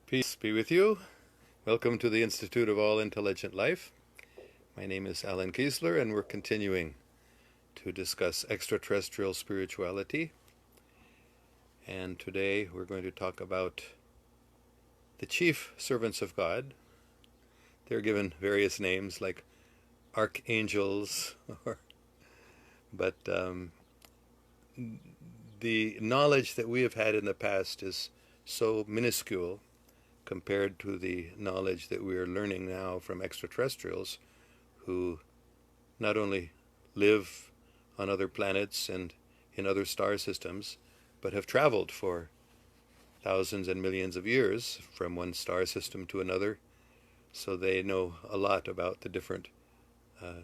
Peace be with you. Welcome to the Institute of All Intelligent Life. My name is Allan Keislar, and we're continuing to discuss extraterrestrial spirituality. And today we're going to talk about the chief servants of God. They're given various names like archangels, but the knowledge that we have had in the past is so minuscule compared to the knowledge that we are learning now from extraterrestrials who not only live on other planets and in other star systems, but have traveled for thousands and millions of years from one star system to another. So they know a lot about the different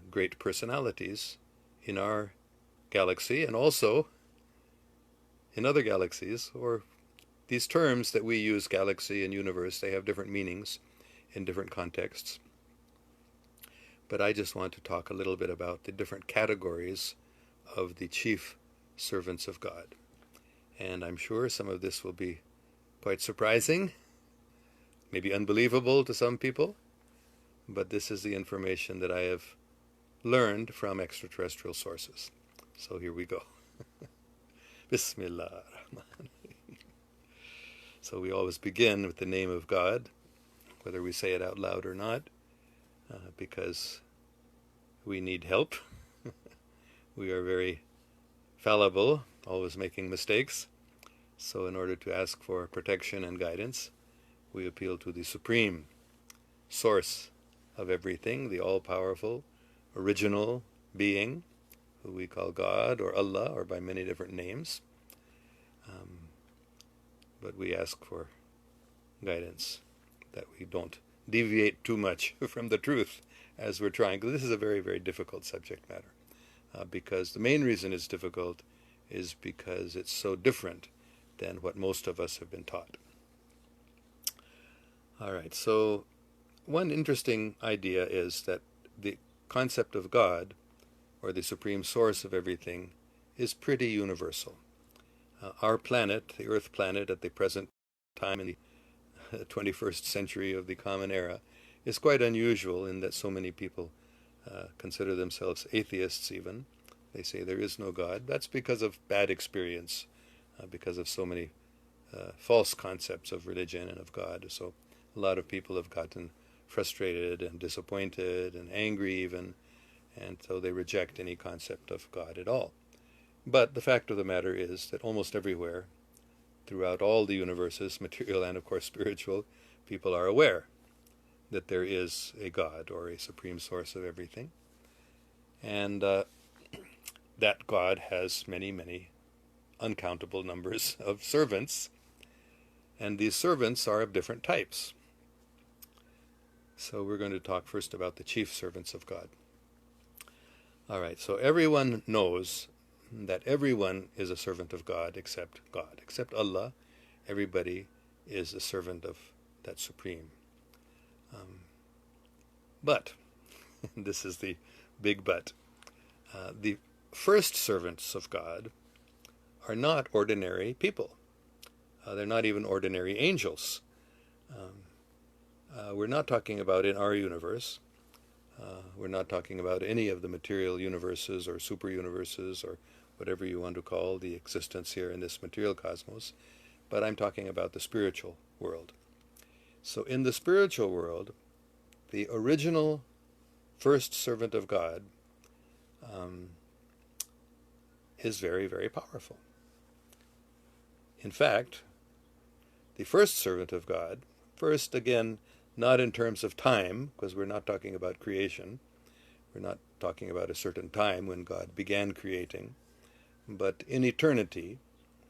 great personalities in our galaxy and also in other galaxies, or these terms that we use, galaxy and universe, they have different meanings in different contexts. But I just want to talk a little bit about the different categories of the chief servants of God. And I'm sure some of this will be quite surprising, maybe unbelievable to some people, but this is the information that I have learned from extraterrestrial sources. So here we go. Bismillah. So we always begin with the name of God, whether we say it out loud or not, because we need help. We are very fallible, always making mistakes. So in order to ask for protection and guidance, we appeal to the supreme source of everything, the all-powerful, original being, who we call God or Allah, or by many different names. But we ask for guidance, that we don't deviate too much from the truth as we're trying. This is a very, very difficult subject matter, because the main reason it's difficult is because it's so different than what most of us have been taught. All right, so one interesting idea is that the concept of God, or the supreme source of everything, is pretty universal. Our planet, the Earth planet at the present time in the 21st century of the Common Era, is quite unusual in that so many people consider themselves atheists even. They say there is no God. That's because of bad experience, because of so many false concepts of religion and of God. So a lot of people have gotten frustrated and disappointed and angry even, and so they reject any concept of God at all. But the fact of the matter is that almost everywhere, throughout all the universes, material and of course spiritual, people are aware that there is a God or a supreme source of everything. And that God has many, many uncountable numbers of servants. And these servants are of different types. So we're going to talk first about the chief servants of God. All right, so everyone knows that everyone is a servant of God except God. Except Allah, everybody is a servant of that supreme. But, this is the big but, the first servants of God are not ordinary people. They're not even ordinary angels. We're not talking about in our universe. We're not talking about any of the material universes or super universes or whatever you want to call the existence here in this material cosmos, but I'm talking about the spiritual world. So in the spiritual world, the original first servant of God is very, very powerful. In fact, the first servant of God, first again, not in terms of time, because we're not talking about creation, we're not talking about a certain time when God began creating, but in eternity.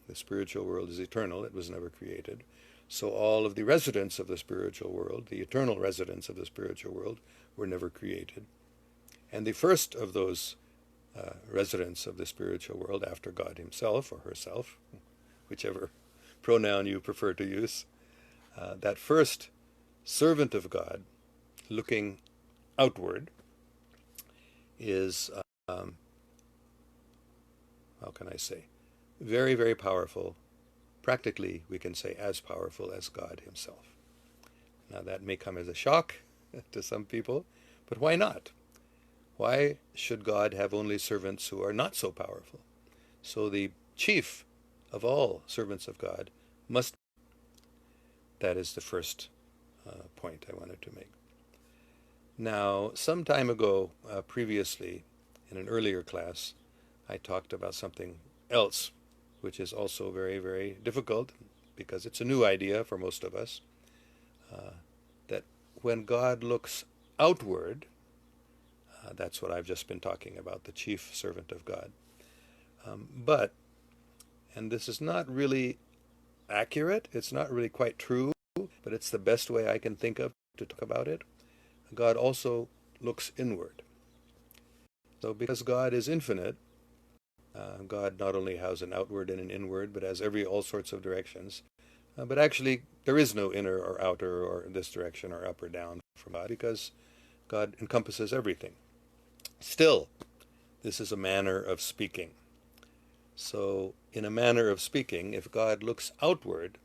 The spiritual world is eternal, it was never created. So all of the residents of the spiritual world, the eternal residents of the spiritual world, were never created. And the first of those residents of the spiritual world after God himself or herself, whichever pronoun you prefer to use, that first servant of God looking outward is, how can I say, very, very powerful. Practically, we can say as powerful as God himself. Now, that may come as a shock to some people, but why not? Why should God have only servants who are not so powerful? So the chief of all servants of God must. That is the first point I wanted to make. Now, some time ago, previously, in an earlier class, I talked about something else, which is also very, very difficult because it's a new idea for most of us, that when God looks outward, that's what I've just been talking about, the chief servant of God. But, and this is not really accurate, it's not really quite true, but it's the best way I can think of to talk about it. God also looks inward. So because God is infinite, God not only has an outward and an inward, but has all sorts of directions. But actually, there is no inner or outer or this direction or up or down from God because God encompasses everything. Still, this is a manner of speaking. So, in a manner of speaking, if God looks outward,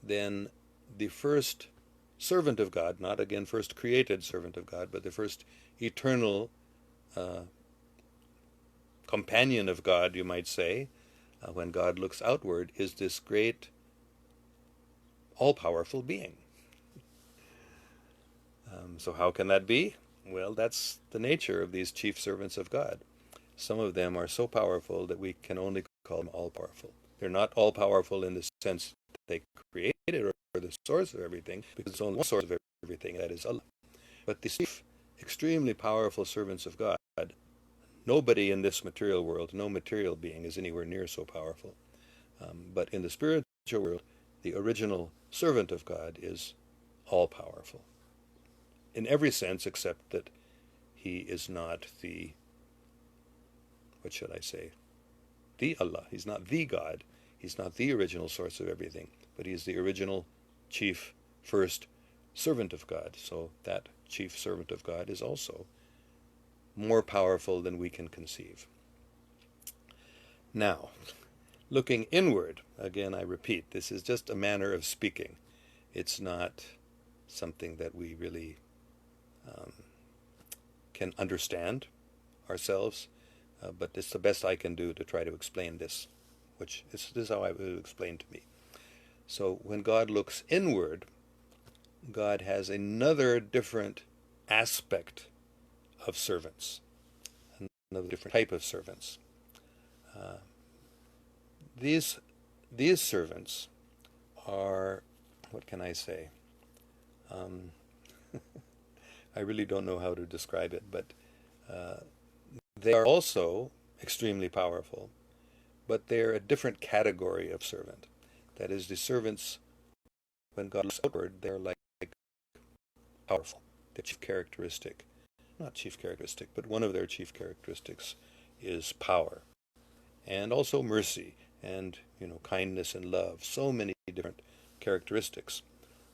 then the first servant of God, not again first created servant of God, but the first eternal companion of God, you might say, when God looks outward, is this great, all-powerful being. So how can that be? Well, that's the nature of these chief servants of God. Some of them are so powerful that we can only call them all-powerful. They're not all-powerful in the sense that they created or the source of everything, because it's only one source of everything, that is Allah. But these chief, extremely powerful servants of God, nobody in this material world, no material being is anywhere near so powerful. But in the spiritual world, the original servant of God is all-powerful. In every sense except that he is not the, what should I say, the Allah. He's not the God. He's not the original source of everything, but he is the original chief, first servant of God. So that chief servant of God is also more powerful than we can conceive. Now, looking inward, again I repeat, this is just a manner of speaking. It's not something that we really can understand ourselves, but it's the best I can do to try to explain this, which this is how I would explain to me. So when God looks inward, God has another different aspect of servants, another different type of servants. These servants are, what can I say? I really don't know how to describe it, but they are also extremely powerful, but they're a different category of servant. That is, the servants, when God looks outward, they're like powerful. Their chief characteristic, not chief characteristic, but one of their chief characteristics is power, and also mercy, and kindness and love. So many different characteristics.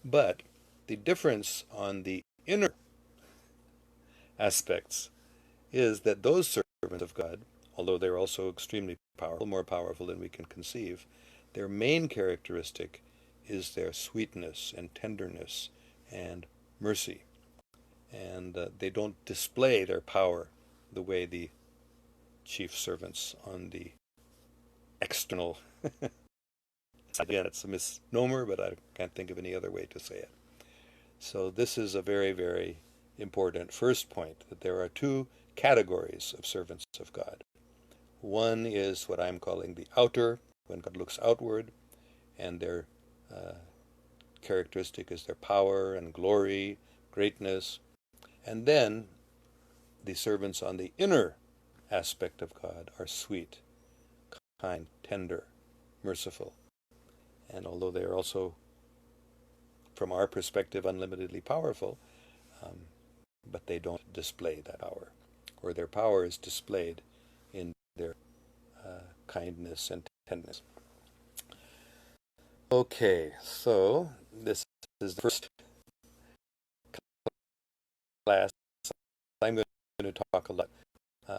But the difference on the inner aspects is that those servants of God, although they're also extremely powerful, more powerful than we can conceive, their main characteristic is their sweetness and tenderness and mercy. And they don't display their power the way the chief servants on the external. Again, it's a misnomer, but I can't think of any other way to say it. So this is a very, very important first point, that there are two categories of servants of God. One is what I'm calling the outer, when God looks outward, and their characteristic is their power and glory, greatness. And then the servants on the inner aspect of God are sweet, kind, tender, merciful. And although they are also, from our perspective, unlimitedly powerful, but they don't display that power, or their power is displayed in their kindness and tenderness. Okay, so this is the first class. I'm going to talk a lot.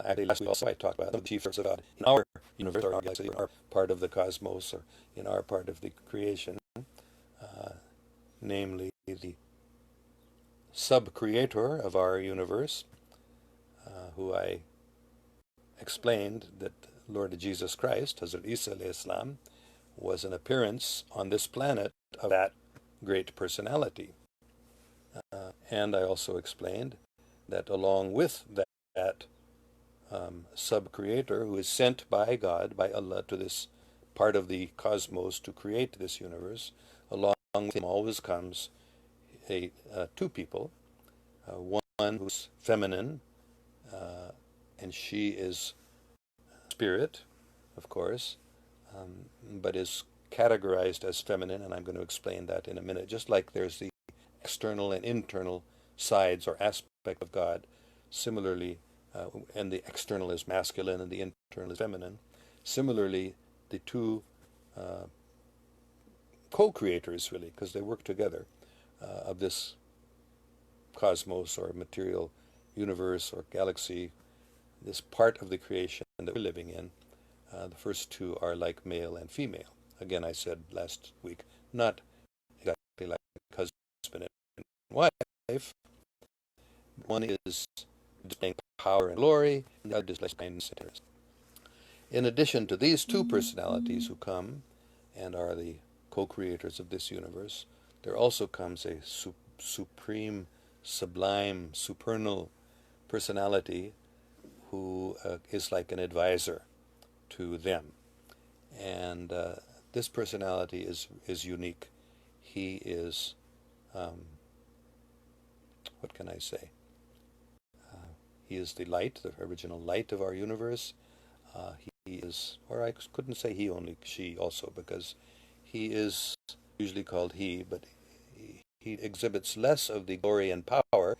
Actually, last week also I talked about the chief servants of God in our universe, or in our part of the cosmos, or in our part of the creation, namely the sub-creator of our universe, who I explained that Lord Jesus Christ, Hazrat Isa alayhi salam, was an appearance on this planet of that great personality. And I also explained that along with that sub-creator who is sent by God, by Allah, to this part of the cosmos to create this universe, along with him always comes two people, one who's feminine, and she is spirit, of course, but is categorized as feminine, and I'm going to explain that in a minute. Just like there's the external and internal sides or aspect of God, similarly, and the external is masculine and the internal is feminine. Similarly, the two co-creators, really, because they work together, of this cosmos or material universe or galaxy, this part of the creation that we're living in, the first two are like male and female. Again, I said last week, not exactly like husband and wife. One is displaying power and glory, and the other displays kindness and tenderness. In addition to these two personalities who come and are the co-creators of this universe, there also comes a supreme, sublime, supernal personality who is like an advisor to them. And this personality is unique. He is, what can I say? He is the light, the original light of our universe. He is, or I couldn't say he only, she also, because he is usually called he, but he exhibits less of the glory and power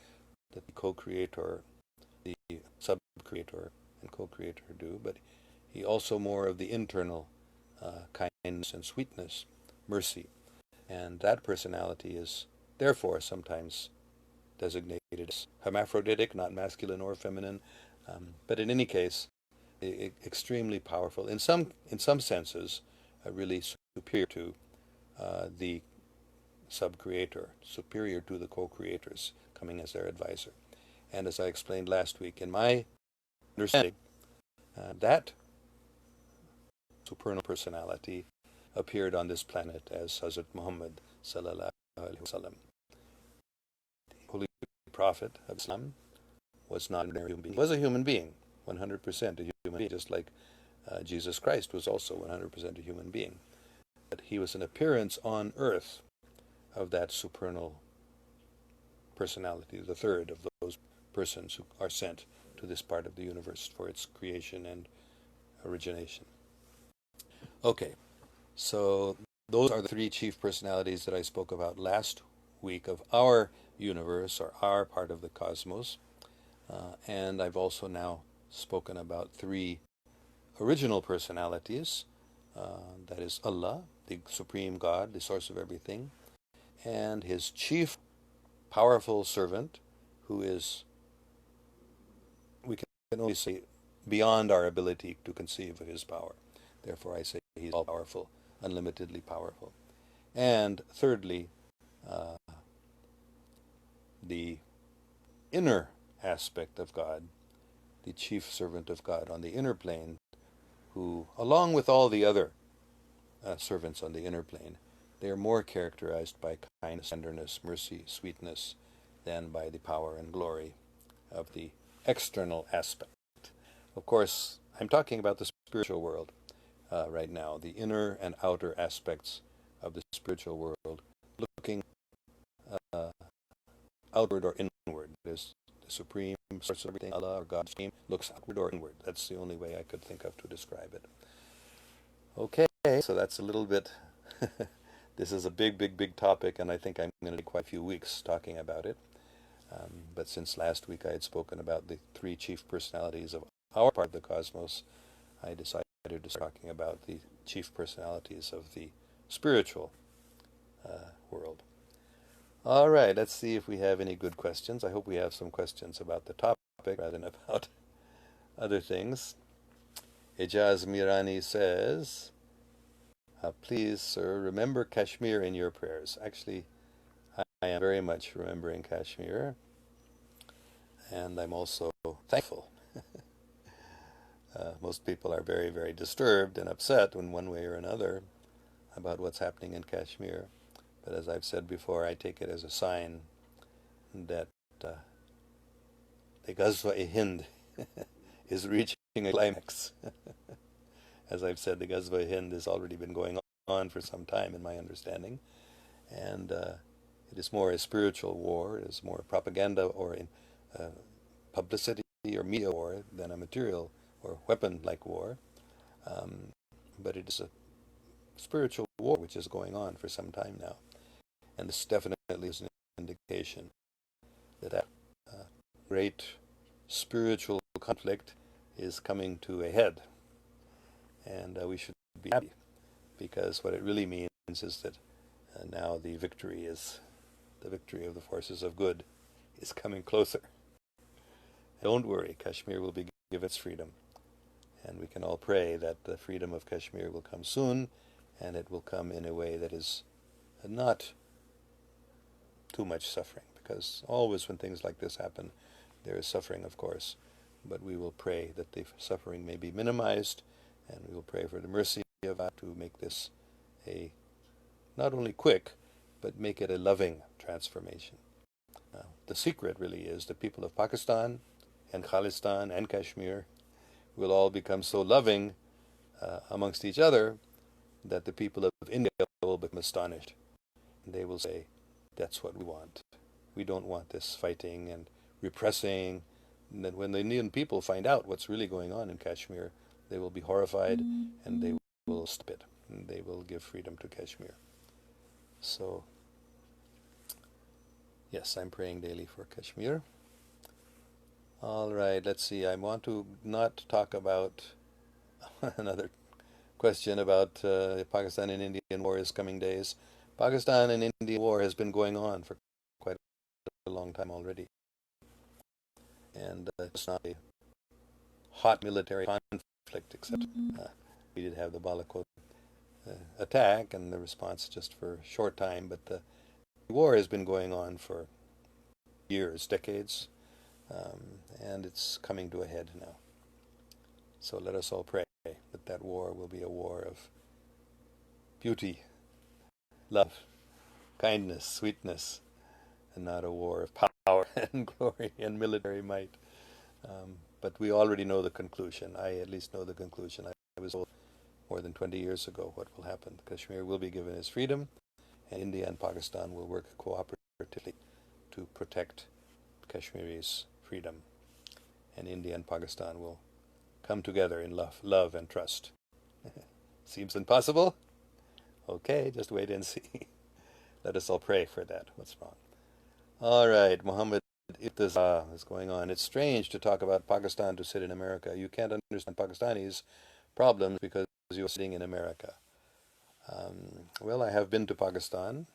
that the co-creator, the sub-creator and co-creator do, but he also more of the internal kindness and sweetness, mercy. And that personality is therefore sometimes designated as hermaphroditic, not masculine or feminine, but in any case, extremely powerful. In some senses, really superior to the sub-creator, superior to the co-creators, coming as their advisor. And as I explained last week, in my understanding, that supernal personality appeared on this planet as Hazrat Muhammad sallallahu alaihi wasallam. The holy prophet of Islam was not an ordinary human being. He was a human being, 100% a human being, just like Jesus Christ was also 100% a human being. But he was an appearance on earth of that supernal personality, the third of those persons who are sent to this part of the universe for its creation and origination. Okay, so those are the three chief personalities that I spoke about last week of our universe or our part of the cosmos. And I've also now spoken about three original personalities. That is Allah, the supreme God, the source of everything, and his chief powerful servant, who is, we can only say, beyond our ability to conceive of his power. Therefore, I say he's all-powerful, unlimitedly powerful. And thirdly, the inner aspect of God, the chief servant of God on the inner plane, who, along with all the other servants on the inner plane, they are more characterized by kindness, tenderness, mercy, sweetness, than by the power and glory of the external aspect. Of course, I'm talking about the spiritual world right now, the inner and outer aspects of the spiritual world, looking outward or inward. There's the supreme source of everything, Allah or God's name, looks outward or inward. That's the only way I could think of to describe it. Okay, so that's a little bit, this is a big topic, and I think I'm going to take quite a few weeks talking about it. But since last week I had spoken about the three chief personalities of our part of the cosmos, I decided to start talking about the chief personalities of the spiritual world. All right, let's see if we have any good questions. I hope we have some questions about the topic rather than about other things. Ijaz Mirani says, please, sir, remember Kashmir in your prayers. Actually, am very much remembering Kashmir, and I'm also thankful. Most people are very, very disturbed and upset in one way or another about what's happening in Kashmir. But as I've said before, I take it as a sign that the Ghazwa-e-Hind is reaching a climax. As I've said, the Ghazwa-e-Hind has already been going on for some time, in my understanding, and it is more a spiritual war, it is more propaganda or uh, publicity or media war than a material or weapon-like war. Um, but it is a spiritual war which is going on for some time now, and this definitely is an indication that that great spiritual conflict is coming to a head, and we should be happy because what it really means is that now the victory of the forces of good is coming closer. Don't worry, Kashmir will be given its freedom, and we can all pray that the freedom of Kashmir will come soon, and it will come in a way that is not too much suffering, because always when things like this happen, there is suffering, of course, but we will pray that the suffering may be minimized, and we will pray for the mercy of God to make this a not only quick, but make it a loving transformation. The secret really is the people of Pakistan and Khalistan and Kashmir will all become so loving amongst each other that the people of India will become astonished. They will say, that's what we want. We don't want this fighting and repressing. And then when the Indian people find out what's really going on in Kashmir, they will be horrified and they will stop it. And they will give freedom to Kashmir. So, yes, I'm praying daily for Kashmir. All right, let's see. I want to not talk about another question about the Pakistan and Indian war is coming days. Pakistan and Indian war has been going on for quite a long time already. And it's not a hot military conflict, except we did have the Balakot attack and the response just for a short time, but the war has been going on for years, decades, and it's coming to a head now. So let us all pray that that war will be a war of beauty, love, kindness, sweetness, and not a war of power and glory and military might. But we already know the conclusion. I at least know the conclusion. I was told more than 20 years ago what will happen. Kashmir will be given its freedom, and India and Pakistan will work cooperatively to protect Kashmiri's freedom. And India and Pakistan will come together in love and trust. Seems impossible? Okay, just wait and see. Let us all pray for that. What's wrong? All right, Muhammad Iqtisa is going on. It's strange to talk about Pakistan to sit in America. You can't understand Pakistanis' problems because you're sitting in America. Well, I have been to Pakistan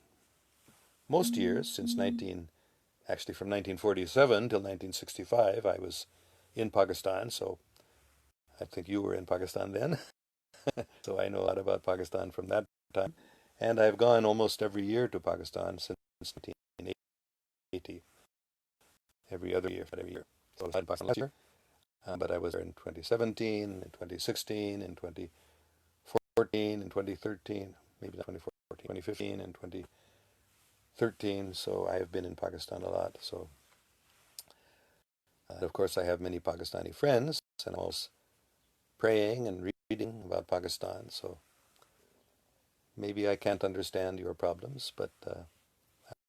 most years since actually from 1947 till 1965. I was in Pakistan, so I think you were in Pakistan then. So I know a lot about Pakistan from that time. And I've gone almost every year to Pakistan since 1980. Every other year, but every year. So I was in Pakistan last year, but I was there in 2017, in 2016, in 2014, in 2013, maybe not 2014, 2015, and 2013. So I have been in Pakistan a lot. So, of course, I have many Pakistani friends, and I'm always praying and reading about Pakistan. So maybe I can't understand your problems, but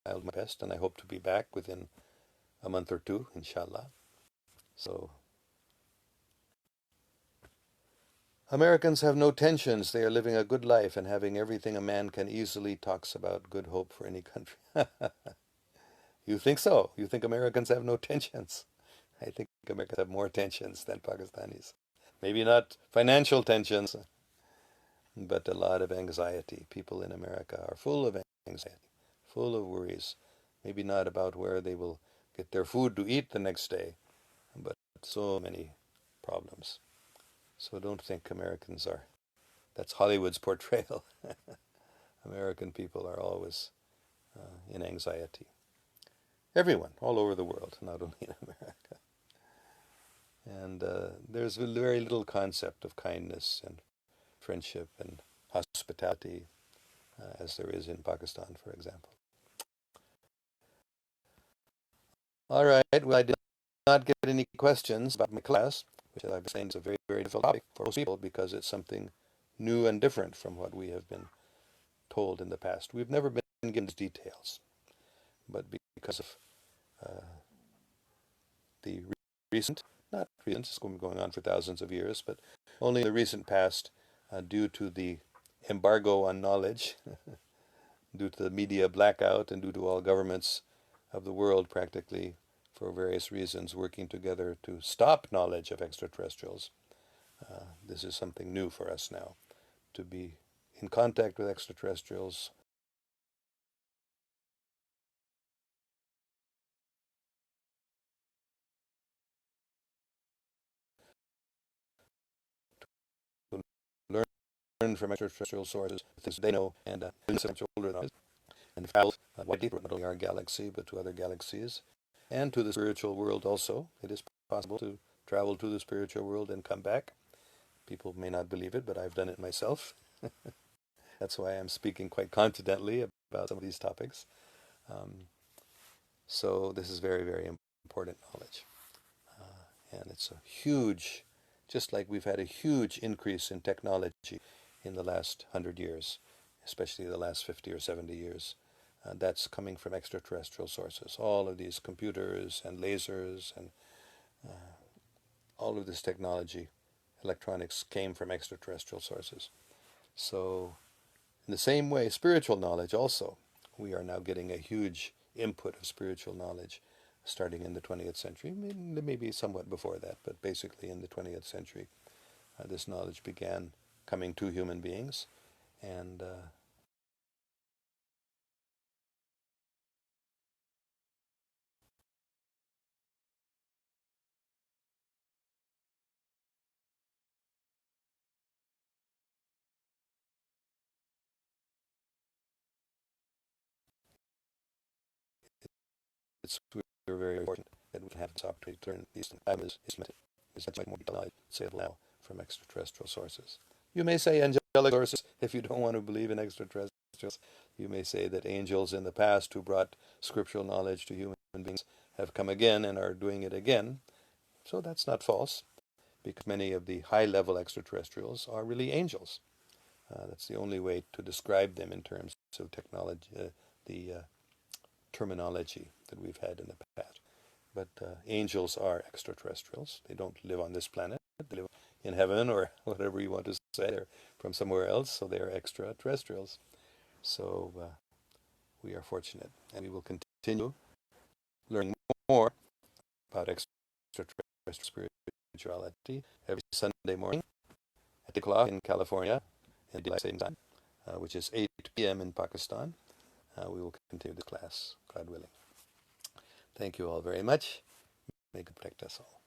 I'll do my best, and I hope to be back within a month or two, inshallah. So Americans have no tensions. They are living a good life and having everything a man can easily talks about good hope for any country. You think so? You think Americans have no tensions? I think Americans have more tensions than Pakistanis. Maybe not financial tensions, but a lot of anxiety. People in America are full of anxiety, full of worries. Maybe not about where they will get their food to eat the next day, but so many problems. So don't think Americans are, that's Hollywood's portrayal. American people are always in anxiety. everyone all over the world, not only in America. And there's very little concept of kindness and friendship and hospitality as there is in Pakistan, for example. All right, well, I did not get any questions about my class, which I've been saying is a very, very difficult topic for most people because it's something new and different from what we have been told in the past. We've never been given details, but because of uh, the recent, not recent, it's been going on for thousands of years, but only in the recent past, due to the embargo on knowledge, due to the media blackout, and due to all governments of the world practically, for various reasons, working together to stop knowledge of extraterrestrials. This is something new for us now, to be in contact with extraterrestrials. To learn from extraterrestrial sources things they know and so much older than us, and travel widely, not only our galaxy but to other galaxies and to the spiritual world also. It is possible to travel to the spiritual world and come back. People may not believe it, but I've done it myself. That's why I'm speaking quite confidently about some of these topics. Um, so this is very, very important knowledge. And it's a huge, just like we've had a huge increase in technology in the last 100 years, especially the last 50 or 70 years. That's coming from extraterrestrial sources. All of these computers and lasers and all of this technology, electronics, came from extraterrestrial sources. So, in the same way, spiritual knowledge also, we are now getting a huge input of spiritual knowledge starting in the 20th century, maybe somewhat before that, but basically in the 20th century, this knowledge began coming to human beings, and we're very fortunate that we can have this opportunity to learn these things. Is much more knowledge available now from extraterrestrial sources. You may say angelic sources if you don't want to believe in extraterrestrials. You may say that angels in the past who brought scriptural knowledge to human beings have come again and are doing it again. So that's not false, because many of the high-level extraterrestrials are really angels. That's the only way to describe them in terms of technology, the terminology that we've had in the past. But angels are extraterrestrials. They don't live on this planet. They live in heaven or whatever you want to say. They're from somewhere else, so they're extraterrestrials. So we are fortunate, and we will continue learning more about extraterrestrial spirituality every Sunday morning at 8 o'clock in California, in daylight saving time, which is 8 p.m. in Pakistan. We will continue the class, God willing. Thank you all very much. May God protect us all.